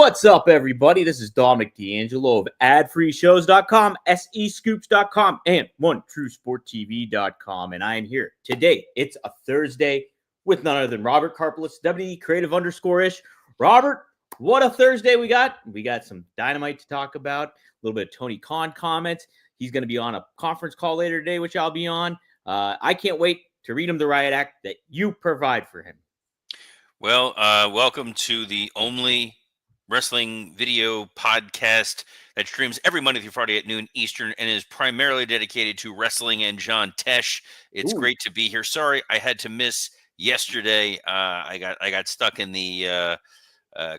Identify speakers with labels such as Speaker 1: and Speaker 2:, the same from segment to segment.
Speaker 1: What's up, everybody? This is Dominic D'Angelo of adfreeshows.com, SEScoops.com, and OneTrueSportTV.com. And I am here today. It's a Thursday with none other than Robert Karpelis, WE Creative _ish. Robert, what a Thursday we got. We got some Dynamite to talk about, a little bit of Tony Khan comments. He's going to be on a conference call later today, which I'll be on. I can't wait to read him the riot act that you provide for him.
Speaker 2: Well, welcome to the only wrestling video podcast that streams every Monday through Friday at noon Eastern and is primarily dedicated to wrestling and John Tesh. It's great to be here. Sorry, I had to miss yesterday. I got stuck in the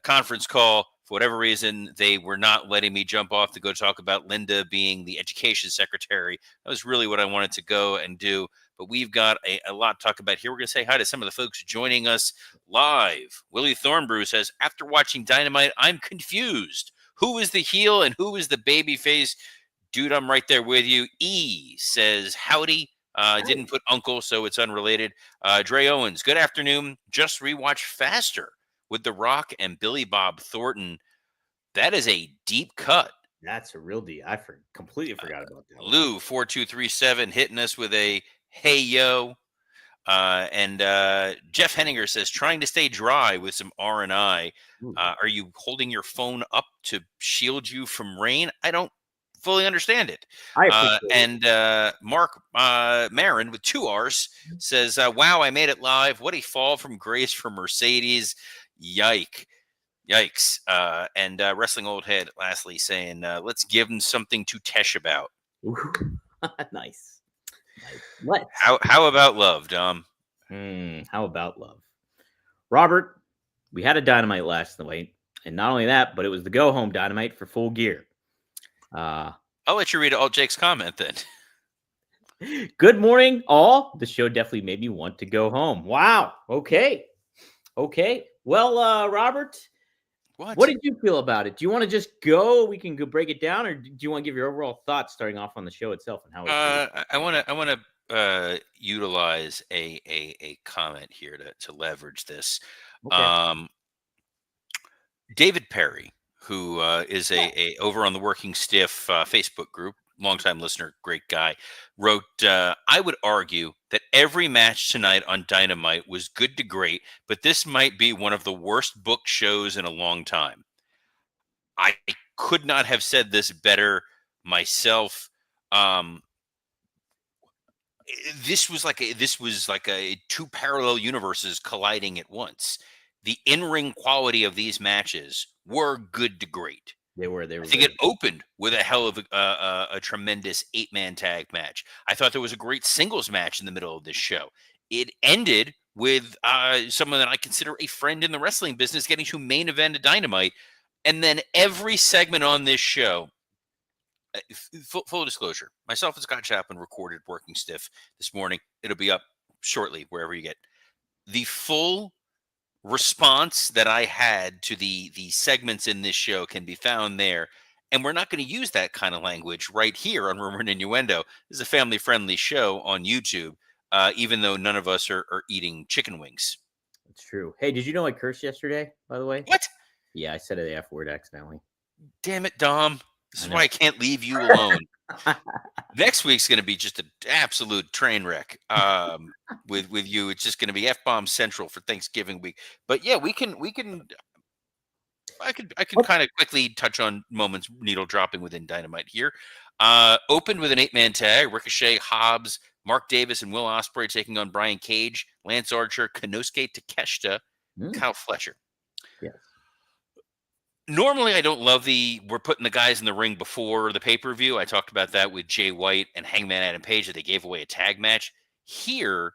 Speaker 2: conference call. For whatever reason, they were not letting me jump off to go talk about Linda being the education secretary. That was really what I wanted to go and do. But we've got a lot to talk about here. We're going to say hi to some of the folks joining us live. Willie Thornbrew says, after watching Dynamite, I'm confused. Who is the heel and who is the baby face? Dude, I'm right there with you. E says, howdy. Didn't put uncle, so it's unrelated. Dre Owens, good afternoon. Just rewatch Faster with The Rock and Billy Bob Thornton. That is a deep cut.
Speaker 1: That's a real deal. I completely forgot about that.
Speaker 2: Lou 4237 hitting us with a hey yo. And Jeff Henninger says, trying to stay dry with some R&I. Are you holding your phone up to shield you from rain? I don't fully understand it. And Mark Marin with 2 R's says, wow, I made it live. What a fall from grace for Mercedes. Yikes. And Wrestling Old Head lastly saying, let's give him something to Tesh about.
Speaker 1: Nice. Let's.
Speaker 2: How about love, Dom?
Speaker 1: How about love? Robert, we had a Dynamite last night, and not only that, but it was the go-home Dynamite for Full Gear.
Speaker 2: I'll let you read all Jake's comment then.
Speaker 1: Good morning, all. The show definitely made me want to go home. Wow. Okay. Well, Robert, what did you feel about it? Do you want to just go? We can go break it down, or do you want to give your overall thoughts starting off on the show itself and how it
Speaker 2: I want to utilize a comment here to leverage this. Okay. David Perry, who is a over on the Working Stiff Facebook group, longtime listener, great guy, wrote, I would argue that every match tonight on Dynamite was good to great, but this might be one of the worst booked shows in a long time. I could not have said this better myself. This was like a 2 parallel universes colliding at once. The in-ring quality of these matches were good to great.
Speaker 1: They were.
Speaker 2: I think it opened with a hell of a tremendous 8-man tag match. I thought there was a great singles match in the middle of this show. It ended with someone that I consider a friend in the wrestling business getting to main event a Dynamite. And then every segment on this show, full disclosure, myself and Scott Chapman recorded Working Stiff this morning. It'll be up shortly, wherever you get. The full response that I had to the segments in this show can be found there. And we're not going to use that kind of language right here on Rumor and Innuendo. This is a family-friendly show on YouTube, even though none of us are eating chicken wings.
Speaker 1: It's true. Hey, did you know I cursed yesterday, by the way?
Speaker 2: What?
Speaker 1: Yeah, I said the F word accidentally.
Speaker 2: Damn it, Dom. This is why I can't leave you alone. Next week's going to be just an absolute train wreck with you. It's just going to be F-bomb central for Thanksgiving week. But yeah, I can kind of quickly touch on moments needle dropping within Dynamite here. Opened with an 8-man tag, Ricochet, Hobbs, Mark Davis, and Will Ospreay taking on Brian Cage, Lance Archer, Konosuke Takeshita, Kyle Fletcher.
Speaker 1: Yes.
Speaker 2: Normally, I don't love we're putting the guys in the ring before the pay-per-view. I talked about that with Jay White and Hangman Adam Page that they gave away a tag match. Here,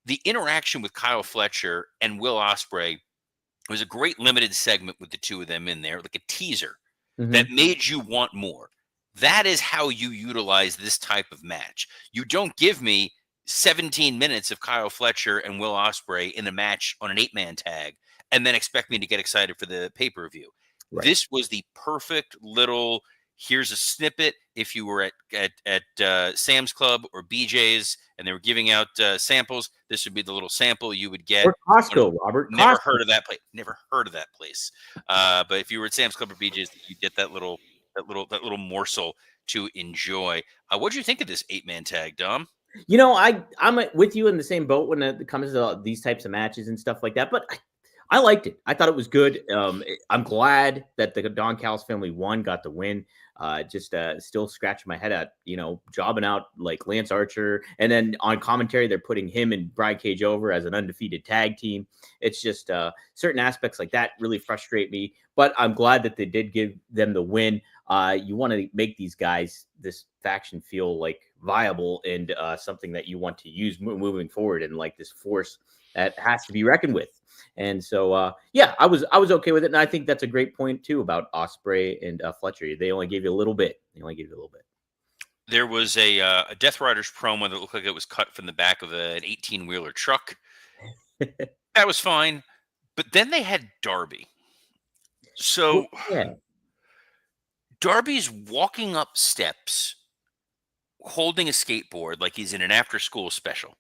Speaker 2: the interaction with Kyle Fletcher and Will Ospreay was a great limited segment with the two of them in there, like a teaser that made you want more. That is how you utilize this type of match. You don't give me 17 minutes of Kyle Fletcher and Will Ospreay in a match on an 8-man tag and then expect me to get excited for the pay-per-view. Right. This was the perfect little here's a snippet. If you were at Sam's Club or BJ's and they were giving out samples, this would be the little sample you would get.
Speaker 1: Or Costco, Robert.
Speaker 2: Never
Speaker 1: Costco.
Speaker 2: heard of that place. Never heard of that place. But if you were at Sam's Club or BJ's, you get that little morsel to enjoy. What do you think of this 8-man tag, Dom?
Speaker 1: You know, I'm with you in the same boat when it comes to these types of matches and stuff like that. But I liked it. I thought it was good. I'm glad that the Don Callis family got the win. Just still scratching my head at, jobbing out like Lance Archer. And then on commentary, they're putting him and Brian Cage over as an undefeated tag team. It's just certain aspects like that really frustrate me. But I'm glad that they did give them the win. You want to make these guys, this faction, feel like viable and something that you want to use moving forward, and like this force that has to be reckoned with. And so, I was okay with it. And I think that's a great point too about Ospreay and Fletcher. They only gave you a little bit.
Speaker 2: There was a Death Riders promo that looked like it was cut from the back of an 18-wheeler truck. That was fine. But then they had Darby. So Darby's walking up steps holding a skateboard like he's in an after-school special.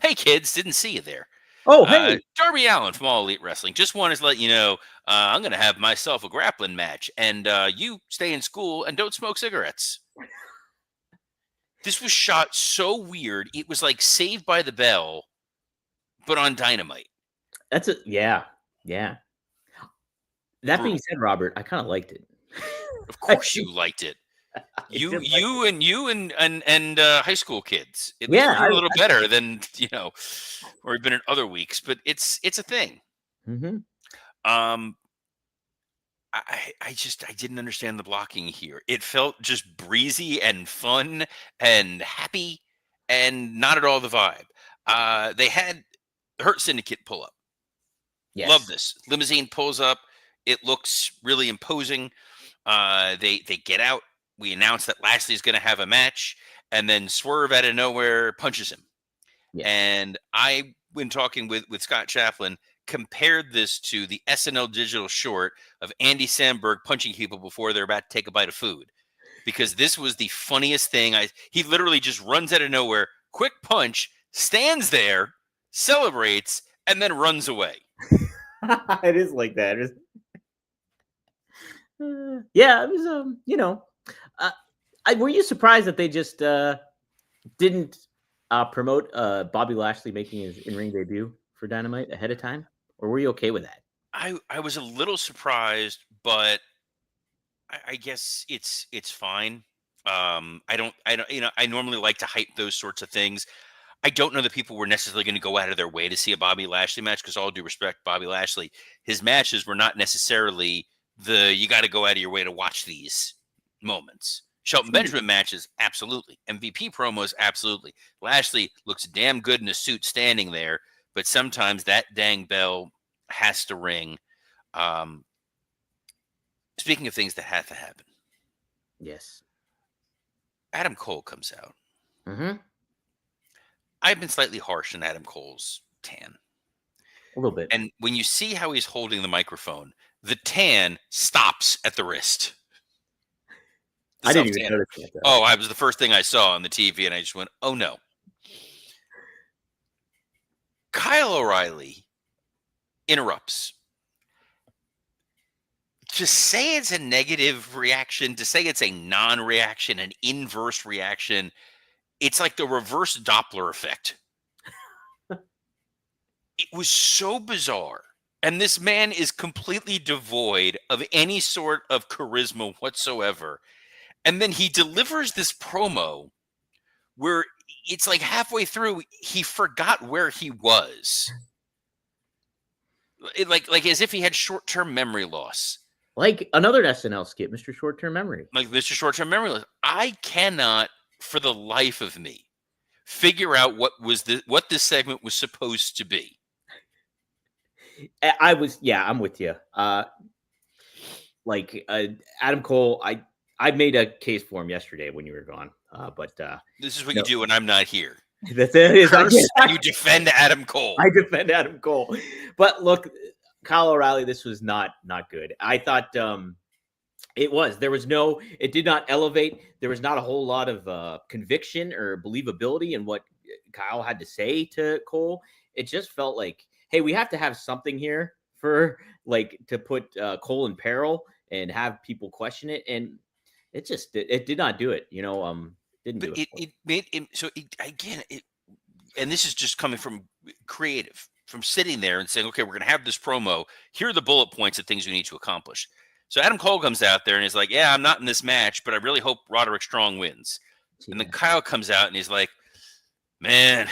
Speaker 2: Hey, kids, didn't see you there.
Speaker 1: Oh, hey.
Speaker 2: Darby Allin from All Elite Wrestling. Just wanted to let you know I'm going to have myself a grappling match, and you stay in school and don't smoke cigarettes. This was shot so weird. It was like Saved by the Bell, but on Dynamite.
Speaker 1: Yeah. That being said, Robert, I kind of liked it.
Speaker 2: Of course you liked it. You and high school kids. At least a little better than or we've been in other weeks, but it's a thing.
Speaker 1: Mm-hmm.
Speaker 2: I didn't understand the blocking here. It felt just breezy and fun and happy, and not at all the vibe. They had Hurt Syndicate pull up. Yes. Love this. Limousine pulls up. It looks really imposing. They get out. We announce that Lashley's going to have a match, and then Swerve out of nowhere punches him. Yes. And I, when talking with Scott Chaplin, compared this to the SNL digital short of Andy Samberg punching people before they're about to take a bite of food, because this was the funniest thing. He literally just runs out of nowhere, quick punch, stands there, celebrates, and then runs away.
Speaker 1: It is like that. It was, were you surprised that they just didn't promote Bobby Lashley making his in-ring debut for Dynamite ahead of time? Or were you okay with that?
Speaker 2: I was a little surprised, but I guess it's fine. I normally like to hype those sorts of things. I don't know that people were necessarily going to go out of their way to see a Bobby Lashley match, because all due respect, Bobby Lashley, his matches were not necessarily you got to go out of your way to watch these moments. Shelton Benjamin matches, absolutely. MVP promos, absolutely. Lashley looks damn good in a suit standing there, but sometimes that dang bell has to ring. Speaking of things that have to happen.
Speaker 1: Yes.
Speaker 2: Adam Cole comes out.
Speaker 1: Mm-hmm.
Speaker 2: I've been slightly harsh on Adam Cole's tan.
Speaker 1: A little bit.
Speaker 2: And when you see how he's holding the microphone, the tan stops at the wrist.
Speaker 1: I didn't even notice that.
Speaker 2: Oh, I was the first thing I saw on the TV, and I just went, oh, no. Kyle O'Reilly interrupts. To say it's a negative reaction, to say it's a non-reaction, an inverse reaction, it's like the reverse Doppler effect. It was so bizarre. And this man is completely devoid of any sort of charisma whatsoever. And then he delivers this promo where it's like halfway through, he forgot where he was. Like as if he had short-term memory loss.
Speaker 1: Like another SNL skit, Mr. Short-Term Memory.
Speaker 2: Like Mr. Short-Term Memory loss. I cannot, for the life of me, figure out what this segment was supposed to be.
Speaker 1: I'm with you. Adam Cole, I made a case for him yesterday when you were gone. But
Speaker 2: this is what you do when I'm not here.
Speaker 1: That's it.
Speaker 2: You defend Adam Cole.
Speaker 1: I defend Adam Cole. But look, Kyle O'Reilly, this was not good. I thought It was. It did not elevate. There was not a whole lot of conviction or believability in what Kyle had to say to Cole. It just felt like, hey, we have to have something here for like to put Cole in peril and have people question it. And it did not do it. Didn't
Speaker 2: But
Speaker 1: do it.
Speaker 2: it made him so again. And this is just coming from creative, from sitting there and saying, okay, we're going to have this promo. Here are the bullet points of things we need to accomplish. So Adam Cole comes out there and he's like, yeah, I'm not in this match, but I really hope Roderick Strong wins. And then Kyle comes out and he's like, man,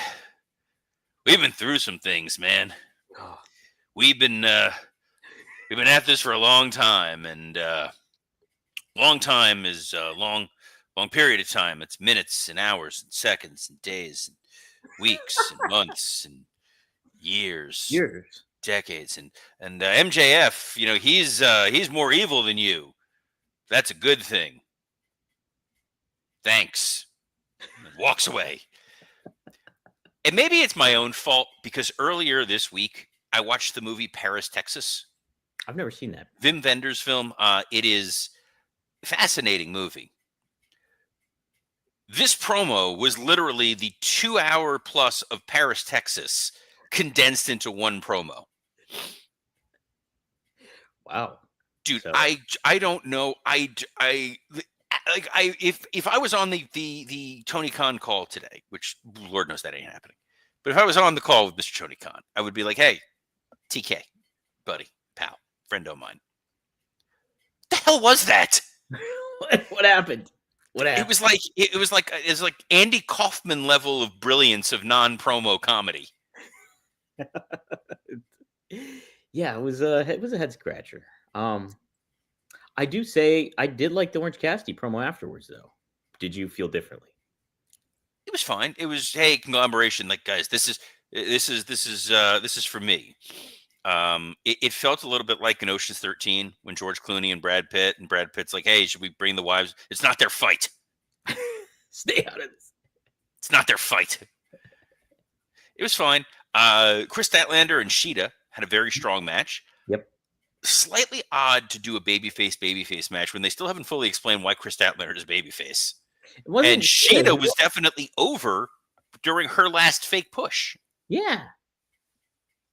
Speaker 2: we've been through some things, man. We've been at this for a long time, and long time is a long period of time. It's minutes and hours and seconds and days and weeks and months and years, decades, and MJF, he's more evil than you. That's a good thing. Thanks. And walks away. And maybe it's my own fault because earlier this week I watched the movie Paris, Texas.
Speaker 1: I've never seen that.
Speaker 2: Wim Wenders' film. It is a fascinating movie. This promo was literally the 2 hour plus of Paris, Texas, condensed into one promo.
Speaker 1: Wow,
Speaker 2: dude! So. I don't know. If I was on the Tony Khan call today, which Lord knows that ain't happening, but if I was on the call with Mr. Tony Khan, I would be like, "Hey, TK, buddy, pal, friend of mine, what the hell was that?
Speaker 1: What happened? What happened?
Speaker 2: It was like Andy Kaufman level of brilliance of non-promo comedy."
Speaker 1: Yeah, it was a head scratcher. I do say I did like the Orange Cassidy promo afterwards, though. Did you feel differently?
Speaker 2: It was fine. It was, hey, conglomeration. Like, guys, this is for me. It felt a little bit like in Ocean's 13 when George Clooney and Brad Pitt's like, hey, should we bring the wives? It's not their fight.
Speaker 1: Stay out of this.
Speaker 2: It's not their fight. It was fine. Chris Statlander and Sheeta had a very strong match.
Speaker 1: Yep.
Speaker 2: Slightly odd to do a babyface match when they still haven't fully explained why Chris Statlander is babyface. And Sheeta was definitely over during her last fake push.
Speaker 1: Yeah.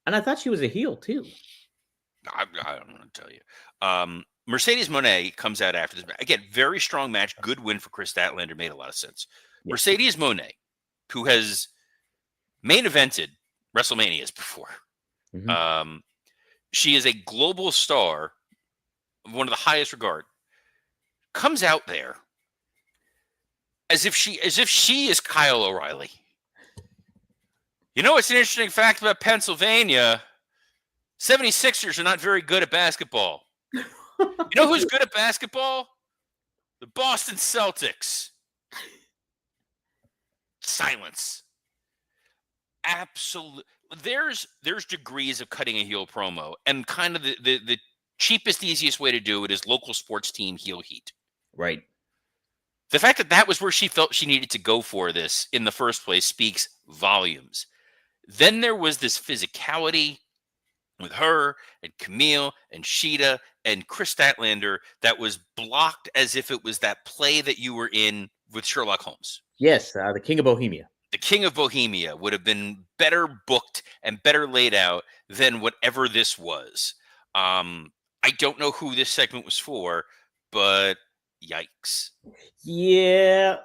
Speaker 1: And I thought she was a heel, too.
Speaker 2: I don't want to tell you. Mercedes Moné comes out after this. Again, very strong match. Good win for Chris Statlander. Made a lot of sense. Yeah. Mercedes Moné, who has main evented WrestleManias before. Mm-hmm. She is a global star of one of the highest regard. Comes out there as if she is Kyle O'Reilly. You know what's an interesting fact about Pennsylvania? 76ers are not very good at basketball. You know who's good at basketball? The Boston Celtics. Silence. Absolutely. There's degrees of cutting a heel promo, and kind of the cheapest, easiest way to do it is local sports team heel heat.
Speaker 1: Right.
Speaker 2: The fact that was where she felt she needed to go for this in the first place speaks volumes. Then there was this physicality with her and Camille and Sheeta and Chris Statlander that was blocked as if it was that play that you were in with Sherlock Holmes.
Speaker 1: Yes, the King of Bohemia.
Speaker 2: The King of Bohemia would have been better booked and better laid out than whatever this was. I don't know who this segment was for, but yikes.
Speaker 1: Yeah.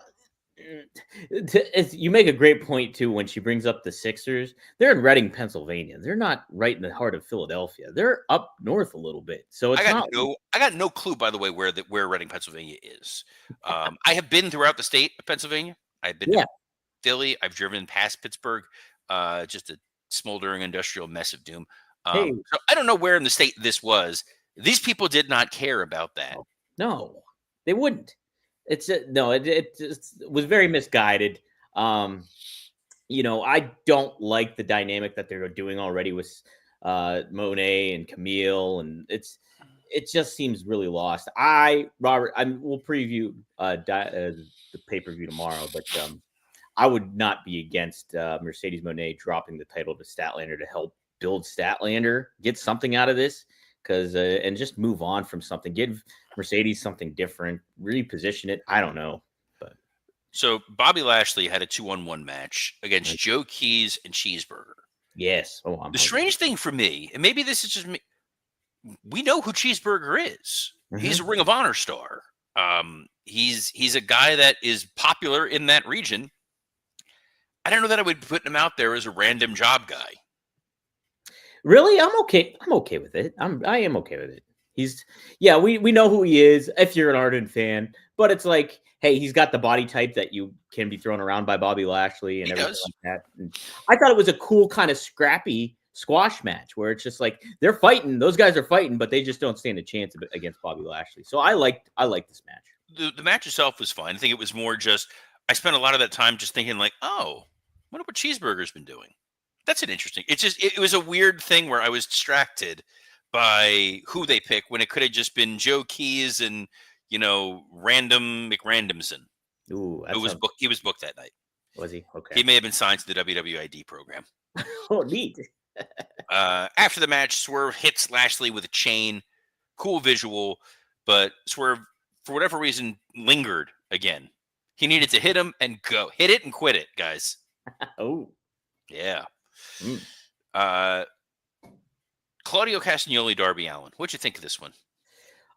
Speaker 1: You make a great point, too, when she brings up the Sixers. They're in Reading, Pennsylvania. They're not right in the heart of Philadelphia. They're up north a little bit. So it's
Speaker 2: I got no clue, by the way, where Reading, Pennsylvania is. I have been throughout the state of Pennsylvania. I've been to Philly. I've driven past Pittsburgh. Just a smoldering industrial mess of doom. So I don't know where in the state this was. These people did not care about that.
Speaker 1: No, they wouldn't. It was very misguided. I don't like the dynamic that they're doing already with Monet and Camille, and it just seems really lost. We'll preview the pay-per-view tomorrow, but I would not be against Mercedes Moné dropping the title to Statlander to help build Statlander, get something out of this, and just move on from something. Give Mercedes something different, reposition it. I don't know. But
Speaker 2: So Bobby Lashley had a 2-on-1 match against Joe Keys and Cheeseburger.
Speaker 1: Yes. Oh, I'm
Speaker 2: The
Speaker 1: hungry.
Speaker 2: strange thing for me, and maybe this is just me, we know who Cheeseburger is. He's a Ring of Honor star. He's a guy that is popular in that region. I don't know that I would put him out there as a random job guy.
Speaker 1: Really? I'm okay. I'm okay with it. I am okay with it. We know who he is if you're an ardent fan, but it's like, hey, he's got the body type that you can be thrown around by Bobby Lashley and everything like that. And I thought it was a cool kind of scrappy squash match where it's just like they're fighting, those guys are fighting, but they just don't stand a chance against Bobby Lashley. So I liked this match.
Speaker 2: The match itself was fine. I think it was more just I spent a lot of that time just thinking like, oh, wonder what Cheeseburger's been doing. That's an interesting. It's just it was a weird thing where I was distracted by who they pick when it could have just been Joe Keys and random McRandomson.
Speaker 1: Ooh,
Speaker 2: He was booked that night.
Speaker 1: Was he? Okay.
Speaker 2: He may have been signed to the WWID program.
Speaker 1: Oh, neat.
Speaker 2: After the match, Swerve hits Lashley with a chain. Cool visual, but Swerve, for whatever reason, lingered again. He needed to hit him and go. Hit it and quit it, guys.
Speaker 1: Oh.
Speaker 2: Yeah. Claudio Castagnoli, Darby Allin. What'd you think of this one?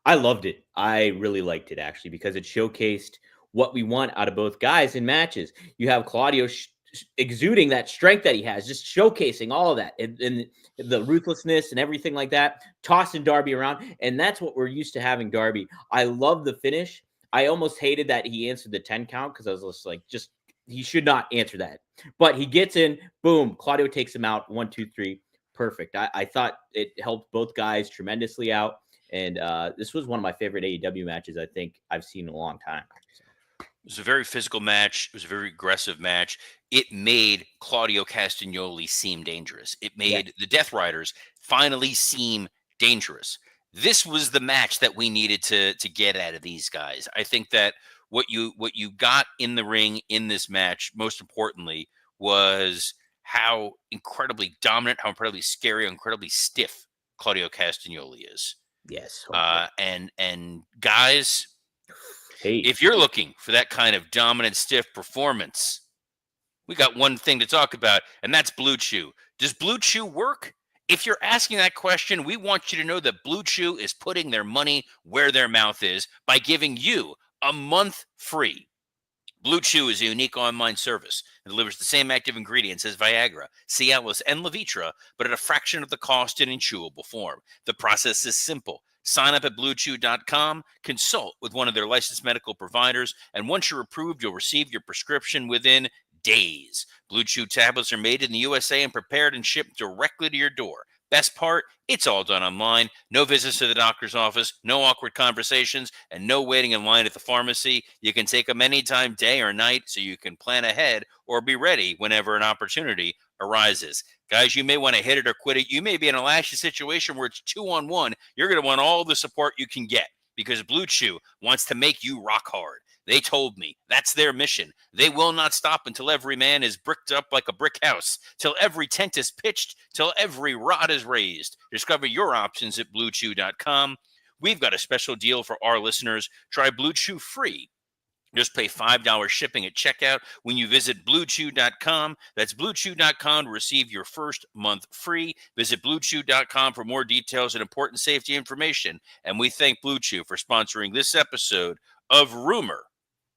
Speaker 1: I loved it. I really liked it, actually, because it showcased what we want out of both guys in matches. You have Claudio exuding that strength that he has, just showcasing all of that and the ruthlessness and everything like that, tossing Darby around. And that's what we're used to having Darby. I love the finish. I almost hated that he answered the 10 count because I was just like, he should not answer that. But he gets in, boom, Claudio takes him out, 1, 2, 3. Perfect. I thought it helped both guys tremendously out. And this was one of my favorite AEW matches I think I've seen in a long time. So.
Speaker 2: It was a very physical match. It was a very aggressive match. It made Claudio Castagnoli seem dangerous. It made the Death Riders finally seem dangerous. This was the match that we needed to get out of these guys. I think that what you got in the ring in this match, most importantly, was how incredibly dominant, how incredibly scary, how incredibly stiff Claudio Castagnoli is.
Speaker 1: Yes.
Speaker 2: And guys,
Speaker 1: hey,
Speaker 2: if you're looking for that kind of dominant, stiff performance, we got one thing to talk about, and that's Blue Chew. Does Blue Chew work? If you're asking that question, we want you to know that Blue Chew is putting their money where their mouth is by giving you a month free. Blue Chew is a unique online service that delivers the same active ingredients as Viagra, Cialis, and Levitra, but at a fraction of the cost and in chewable form. The process is simple. Sign up at BlueChew.com, consult with one of their licensed medical providers, and once you're approved, you'll receive your prescription within days. Blue Chew tablets are made in the USA and prepared and shipped directly to your door. Best part, it's all done online. No visits to the doctor's office, no awkward conversations, and no waiting in line at the pharmacy. You can take them anytime, day or night, so you can plan ahead or be ready whenever an opportunity arises. Guys, you may want to hit it or quit it. You may be in a lashy situation where it's 2-on-1. You're going to want all the support you can get because Blue Chew wants to make you rock hard. They told me that's their mission. They will not stop until every man is bricked up like a brick house, till every tent is pitched, till every rod is raised. Discover your options at BlueChew.com. We've got a special deal for our listeners. Try Blue Chew free. Just pay $5 shipping at checkout when you visit BlueChew.com. That's BlueChew.com to receive your first month free. Visit BlueChew.com for more details and important safety information. And we thank Blue Chew for sponsoring this episode of Rumor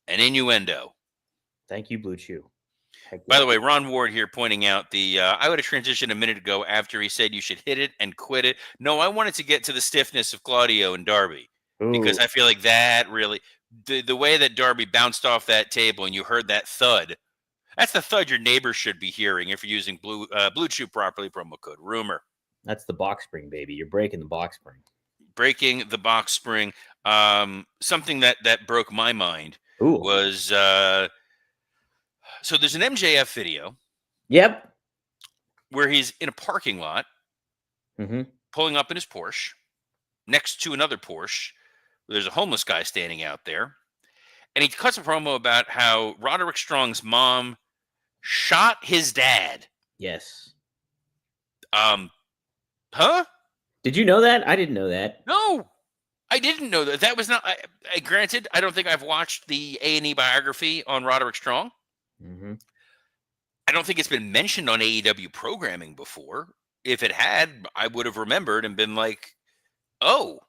Speaker 2: and Innuendo.
Speaker 1: Thank you, Blue Chew.
Speaker 2: By the way, Ron Ward here pointing out I would have transitioned a minute ago after he said you should hit it and quit it. No, I wanted to get to the stiffness of Claudio and Darby because I feel like that really the way that Darby bounced off that table and you heard that thud. That's the thud your neighbors should be hearing if you're using Blue Chew properly. Promo code Rumor.
Speaker 1: That's the box spring, baby. You're breaking the box spring.
Speaker 2: Breaking the box spring. Something that broke my mind was so there's an MJF video.
Speaker 1: Yep.
Speaker 2: Where he's in a parking lot, pulling up in his Porsche, next to another Porsche. There's a homeless guy standing out there. And he cuts a promo about how Roderick Strong's mom shot his dad.
Speaker 1: Yes.
Speaker 2: Huh?
Speaker 1: Did you know that? I didn't know that.
Speaker 2: No. I didn't know that. That was not. Granted, I don't think I've watched the A&E biography on Roderick Strong.
Speaker 1: Mm-hmm.
Speaker 2: I don't think it's been mentioned on AEW programming before. If it had, I would have remembered and been like, "Oh,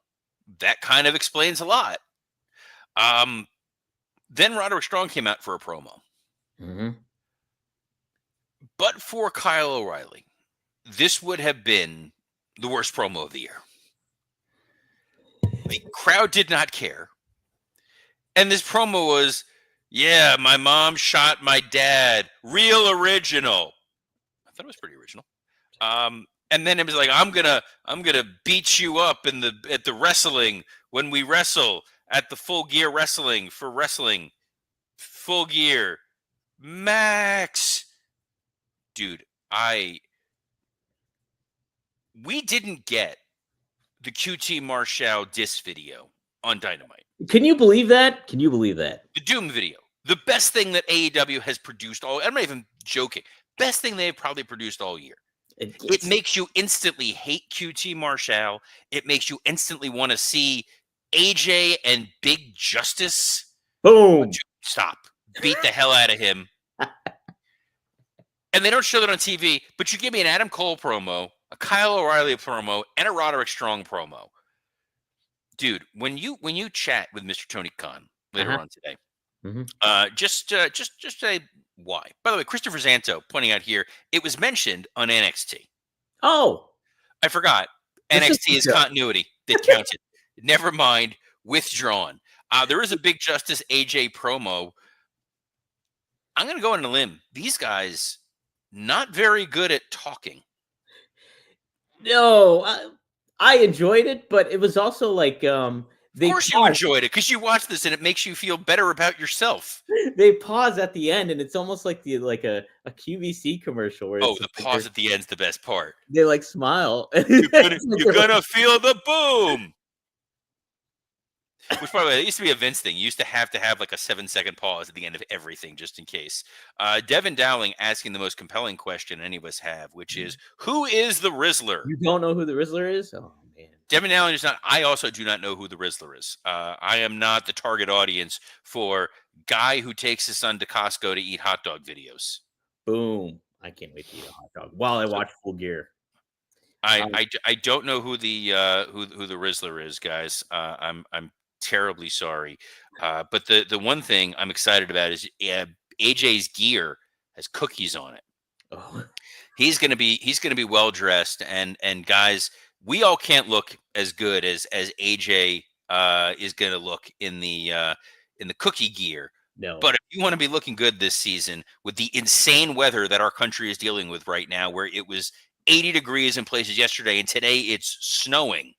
Speaker 2: that kind of explains a lot." Then Roderick Strong came out for a promo.
Speaker 1: Mm-hmm.
Speaker 2: But for Kyle O'Reilly, this would have been the worst promo of the year. The crowd did not care. And this promo was, yeah, my mom shot my dad. Real original. I thought it was pretty original. And then it was like, I'm gonna beat you up at the wrestling when we wrestle at the Full Gear Wrestling for wrestling. Full Gear. Max. Dude, we didn't get the QT Marshall diss video on Dynamite.
Speaker 1: Can you believe that? Can you believe that?
Speaker 2: The Doom video. The best thing that AEW has produced I'm not even joking. Best thing they've probably produced all year. It makes you instantly hate QT Marshall. It makes you instantly want to see AJ and Big Justice.
Speaker 1: Boom.
Speaker 2: Stop. Beat the hell out of him. And they don't show that on TV, but you give me an Adam Cole promo, a Kyle O'Reilly promo, and a Roderick Strong promo. Dude, when you chat with Mr. Tony Khan later on today, just say why. By the way, Christopher Zanto pointing out here, it was mentioned on NXT.
Speaker 1: Oh,
Speaker 2: I forgot. NXT is continuity that counted. Never mind, withdrawn. There is a Big Justice AJ promo. I'm going to go on a limb. These guys, not very good at talking.
Speaker 1: No, I enjoyed it, but it was also like
Speaker 2: Of course you enjoyed it because you watched this and it makes you feel better about yourself.
Speaker 1: They pause at the end and it's almost like a QVC commercial where
Speaker 2: the pause at the end's the best part.
Speaker 1: They like smile.
Speaker 2: You're gonna feel the boom. Which, by the way, it used to be a Vince thing. You used to have like a 7-second pause at the end of everything, just in case. Devin Dowling asking the most compelling question any of us have, which is, who is the Rizzler?
Speaker 1: You don't know who the Rizzler is? Oh, man.
Speaker 2: Devin Dowling is not. I also do not know who the Rizzler is. I am not the target audience for guy who takes his son to Costco to eat hot dog videos.
Speaker 1: Boom. I can't wait to eat a hot dog while I watch Full Gear.
Speaker 2: I don't know who the Rizzler is, guys. I'm terribly sorry. But the one thing I'm excited about is AJ's gear has cookies on it.
Speaker 1: Oh.
Speaker 2: He's gonna be well dressed, and guys, we all can't look as good as AJ is gonna look in the cookie gear.
Speaker 1: No.
Speaker 2: But if you want to be looking good this season with the insane weather that our country is dealing with right now, where it was 80 degrees in places yesterday and today it's snowing,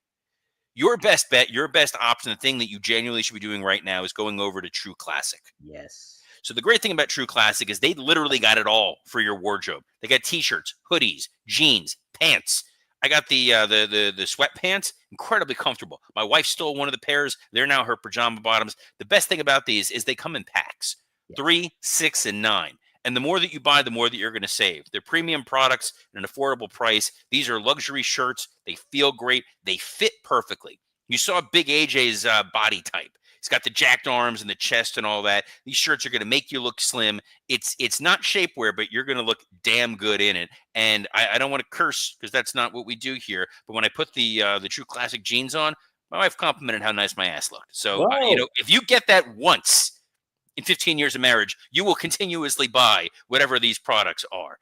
Speaker 2: your best bet, your best option, the thing that you genuinely should be doing right now is going over to True Classic.
Speaker 1: Yes.
Speaker 2: So the great thing about True Classic is they literally got it all for your wardrobe. They got t-shirts, hoodies, jeans, pants. I got the sweatpants, incredibly comfortable. My wife stole one of the pairs. They're now her pajama bottoms. The best thing about these is they come in packs, 3, 6, and 9. And the more that you buy, the more that you're going to save. They're premium products at an affordable price. These are luxury shirts. They feel great. They fit perfectly. You saw Big AJ's body type. He's got the jacked arms and the chest and all that. These shirts are going to make you look slim. It's not shapewear, but you're going to look damn good in it. And I don't want to curse because that's not what we do here. But when I put the True Classic jeans on, my wife complimented how nice my ass looked. So, if you get that once in 15 years of marriage, you will continuously buy whatever these products are.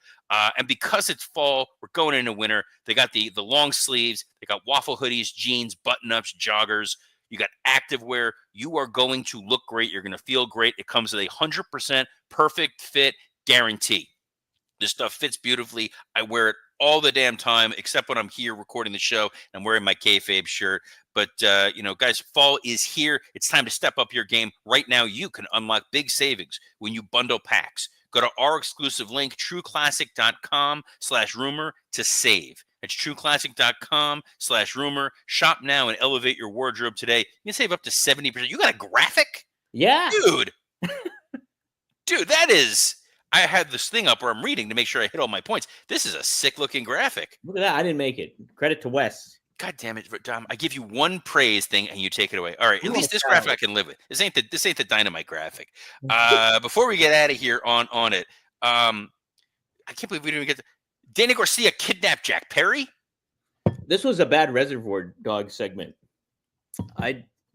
Speaker 2: And because it's fall, we're going into winter. They got the long sleeves. They got waffle hoodies, jeans, button-ups, joggers. You got activewear. You are going to look great. You're going to feel great. It comes with a 100% perfect fit guarantee. This stuff fits beautifully. I wear it all the damn time, except when I'm here recording the show. I'm wearing my kayfabe shirt. But, guys, fall is here. It's time to step up your game. Right now, you can unlock big savings when you bundle packs. Go to our exclusive link, trueclassic.com/rumor to save. That's trueclassic.com/rumor. Shop now and elevate your wardrobe today. You can save up to 70%. You got a graphic?
Speaker 1: Yeah.
Speaker 2: Dude, that is... I had this thing up where I'm reading to make sure I hit all my points. This is a sick-looking graphic.
Speaker 1: Look at that. I didn't make it. Credit to Wes.
Speaker 2: God damn it, Dom! I give you one praise thing and you take it away. All right, at
Speaker 1: Oh
Speaker 2: least
Speaker 1: my
Speaker 2: this graphic
Speaker 1: God.
Speaker 2: I can live with. This ain't the Dynamite graphic. Before we get out of here on it, I can't believe we didn't even get Dana Garcia kidnapped Jack Perry.
Speaker 1: This was a bad Reservoir Dog segment.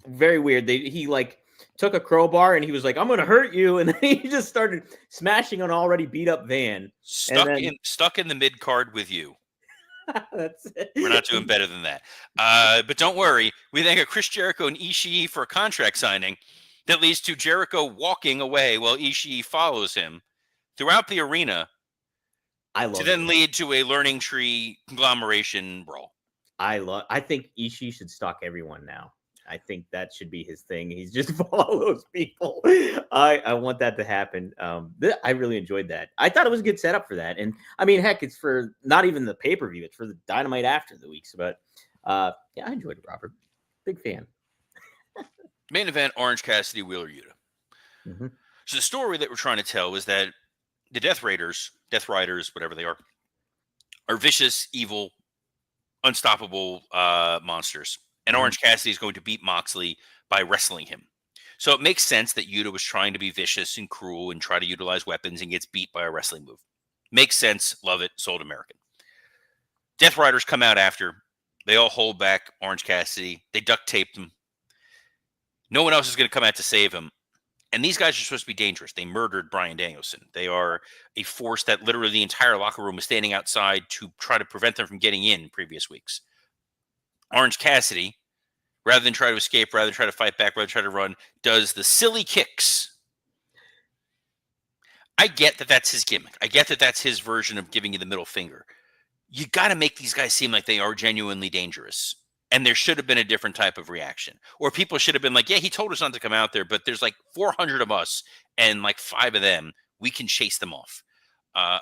Speaker 1: Very weird. He like took a crowbar and he was like, "I'm gonna hurt you," and then he just started smashing an already beat up van.
Speaker 2: Stuck
Speaker 1: And
Speaker 2: in the mid card with you.
Speaker 1: That's it.
Speaker 2: We're not doing better than that. But don't worry. We thank Chris Jericho and Ishii for a contract signing that leads to Jericho walking away while Ishii follows him throughout the arena to then lead to a learning tree conglomeration brawl.
Speaker 1: I think Ishii should stalk everyone now. I think that should be his thing. He's just follow those people. I want that to happen. I really enjoyed that. I thought it was a good setup for that. And I mean, heck, it's for not even the pay-per-view. It's for the Dynamite after the weeks. But yeah, I enjoyed it, Robert. Big fan.
Speaker 2: Main event, Orange Cassidy, Wheeler Yuta.
Speaker 1: Mm-hmm.
Speaker 2: So the story that we're trying to tell is that the Death Riders, whatever they are vicious, evil, unstoppable monsters. And Orange Cassidy is going to beat Moxley by wrestling him. So it makes sense that Yuta was trying to be vicious and cruel and try to utilize weapons and gets beat by a wrestling move. Makes sense. Love it. Sold American. Death Riders come out after. They all hold back Orange Cassidy. They duct taped him. No one else is going to come out to save him. And these guys are supposed to be dangerous. They murdered Bryan Danielson. They are a force that literally the entire locker room was standing outside to try to prevent them from getting in previous weeks. Orange Cassidy, rather than try to escape, rather than try to fight back, rather than try to run, does the silly kicks. I get that that's his gimmick. I get that that's his version of giving you the middle finger. You got to make these guys seem like they are genuinely dangerous. And there should have been a different type of reaction. Or people should have been like, yeah, he told us not to come out there, but there's like 400 of us and like 5 of them. We can chase them off.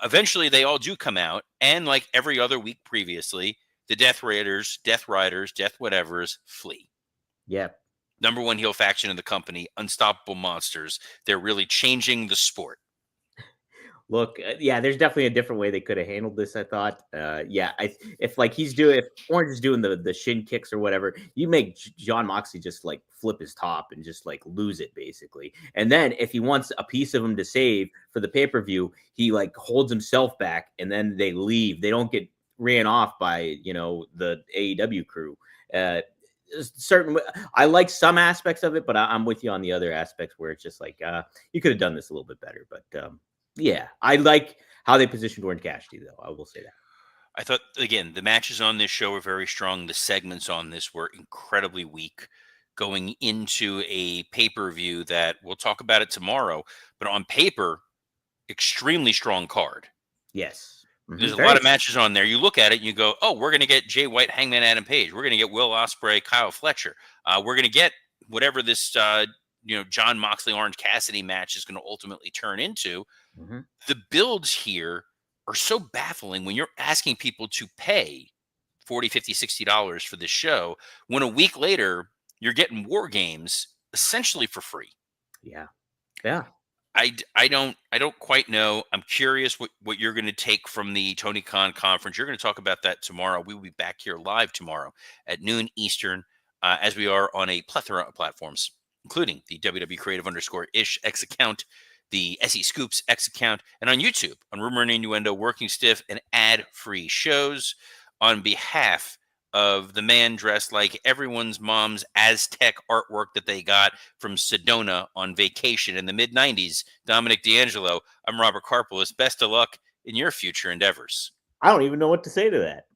Speaker 2: Eventually, they all do come out. And like every other week previously, the Death Raiders, Death Riders, Death Whatevers flee.
Speaker 1: Yeah.
Speaker 2: Number one heel faction in the company, Unstoppable Monsters. They're really changing the sport.
Speaker 1: Look, yeah, there's definitely a different way they could have handled this. I thought, if Orange is doing the shin kicks or whatever, you make John Moxley just like flip his top and just like lose it basically. And then if he wants a piece of him to save for the pay-per-view, he like holds himself back and then they leave. They don't get ran off by the AEW crew. I like some aspects of it, but I'm with you on the other aspects where it's just like you could have done this a little bit better. But yeah, I like how they positioned Orange Cassidy, though. I will say that.
Speaker 2: I thought, again, the matches on this show were very strong. The segments on this were incredibly weak going into a pay-per-view that we'll talk about it tomorrow, but on paper, extremely strong card.
Speaker 1: Yes.
Speaker 2: Mm-hmm. There's a lot of matches on there. You look at it and you go, oh, we're going to get Jay White, Hangman Adam Page. We're going to get Will Ospreay, Kyle Fletcher. We're going to get whatever this John Moxley, Orange Cassidy match is going to ultimately turn into.
Speaker 1: Mm-hmm.
Speaker 2: The builds here are so baffling when you're asking people to pay $40, $50, $60 for this show, when a week later you're getting War Games essentially for free.
Speaker 1: Yeah. Yeah.
Speaker 2: I don't quite know. I'm curious what you're going to take from the Tony Khan conference. You're going to talk about that tomorrow. We will be back here live tomorrow at noon Eastern, as we are on a plethora of platforms, including the WWE Creative_ish X account, the SE Scoops X account, and on YouTube on Rumor and Innuendo, Working Stiff, and ad-free shows. On behalf of the man dressed like everyone's mom's Aztec artwork that they got from Sedona on vacation in the mid-90s, Dominic D'Angelo, I'm Robert Karpelis. Best of luck in your future endeavors.
Speaker 1: I don't even know what to say to that.